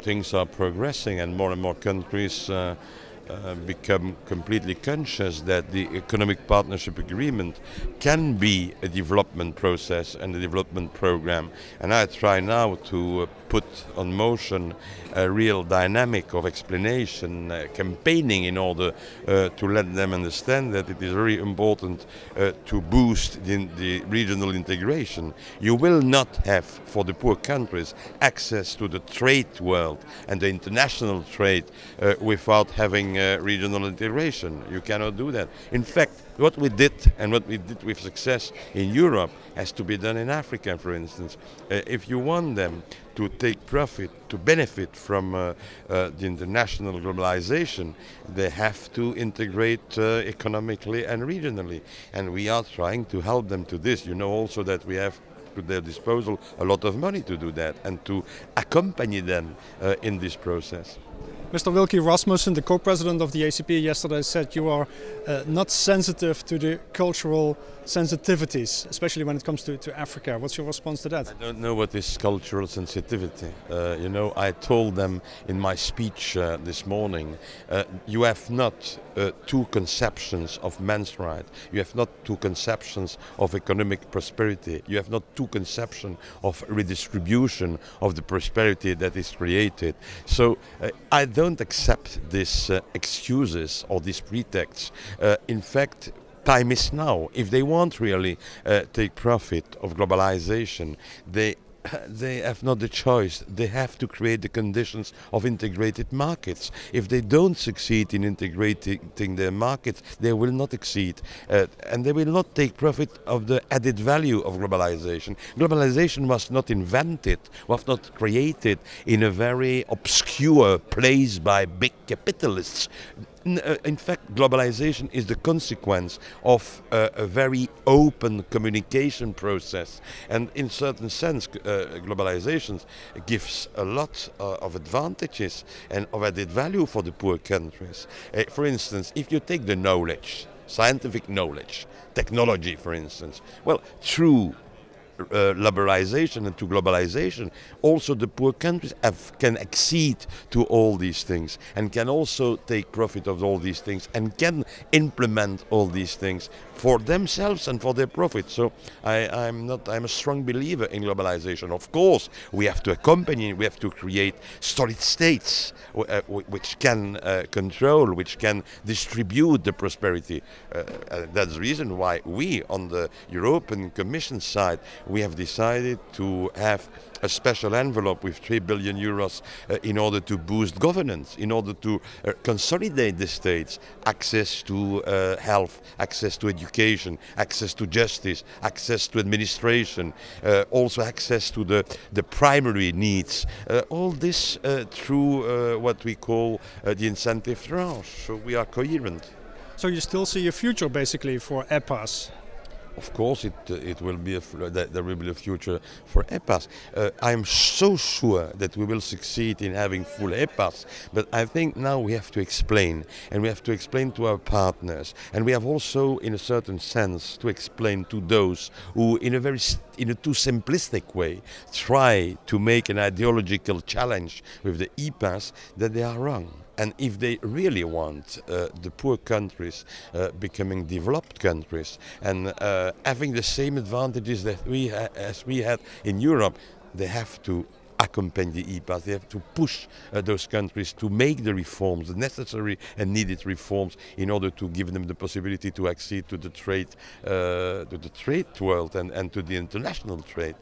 Things are progressing and more countries become completely conscious that the economic partnership agreement can be a development process and a development program. And I try now to put on motion a real dynamic of explanation, campaigning in order to let them understand that it is very important to boost the regional integration. You will not have, for the poor countries, access to the trade world and the international trade without having regional integration. You cannot do that. In fact, what we did and what we did with success in Europe has to be done in Africa, for instance. If you want them to take profit, to benefit from the international globalization, they have to integrate economically and regionally. And we are trying to help them to this. You know also that we have to their disposal a lot of money to do that and to accompany them in this process. Mr. Wilkie Rasmussen, the co-president of the ACP, yesterday said you are not sensitive to the cultural sensitivities, especially when it comes to Africa. What's your response to that? I don't know what is cultural sensitivity. You know, I told them in my speech this morning, you have not two conceptions of men's rights. You have not two conceptions of economic prosperity. You have not two conceptions of redistribution of the prosperity that is created. So I don't accept these excuses or these pretexts. In fact, time is now. If they want really take profit of globalization, they have not the choice. They have to create the conditions of integrated markets. If they don't succeed in integrating their markets, they will not succeed. And they will not take profit of the added value of globalization. Globalization was not invented, was not created in a very obscure place by big capitalists. In fact, globalization is the consequence of a very open communication process, and in certain sense globalization gives a lot of advantages and of added value for the poor countries. For instance, if you take the knowledge, scientific knowledge, technology for instance, well, through liberalization and to globalization, also the poor countries can accede to all these things and can also take profit of all these things and can implement all these things for themselves and for their profit. So I'm a strong believer in globalization. Of course, we have to accompany, we have to create solid states which can control, which can distribute the prosperity. That's the reason why we on the European Commission side, we have decided to have a special envelope with 3 billion euros in order to boost governance, in order to consolidate the states, access to health, access to education, access to justice, access to administration, also access to the primary needs. All this through what we call the incentive tranche. So we are coherent. So you still see a future basically for EPAs? Of course, there will be a future for EPAs. I'm so sure that we will succeed in having full EPAs, but I think now we have to explain, and we have to explain to our partners, and we have also, in a certain sense, to explain to those who, in a too simplistic way, try to make an ideological challenge with the EPAs, that they are wrong. And if they really want the poor countries becoming developed countries and having the same advantages that as we had in Europe, they have to accompany the EPAs. They have to push those countries to make the reforms, the necessary and needed reforms, in order to give them the possibility to accede to the trade world and to the international trade.